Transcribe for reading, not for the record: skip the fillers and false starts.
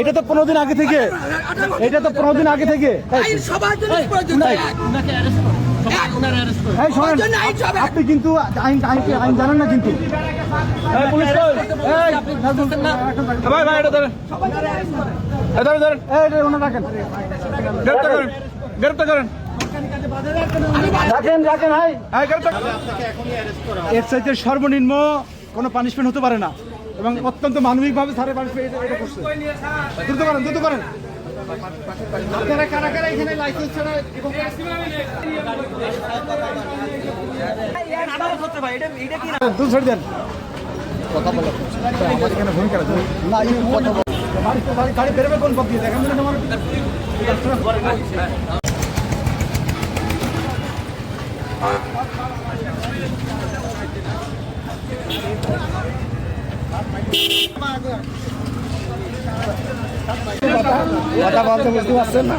এটা তো 15 দিন আগে থেকে, এটা তো 15 দিন আগে থেকে আপনি কিন্তু আইন জানেন না কিন্তু গ্রেপ্তার করেন এর চাইতে সর্বনিম্ন কোনো পানিশমেন্ট হতে পারে না এবং অত্যন্ত মানবিকভাবে স্যারের পানিশমেন্ট এটা করছে। দ্রুত করেন আপনারা কারা কারা এখানে লাইসেন্স ছাড়া দেন কথা বলা আমার এখানে ভূমিকা আছে না কথা গাড়ি বেরোবে কোন পথ দিয়ে দেখেন আমার কথা বলতে বুঝতে পারছেন না।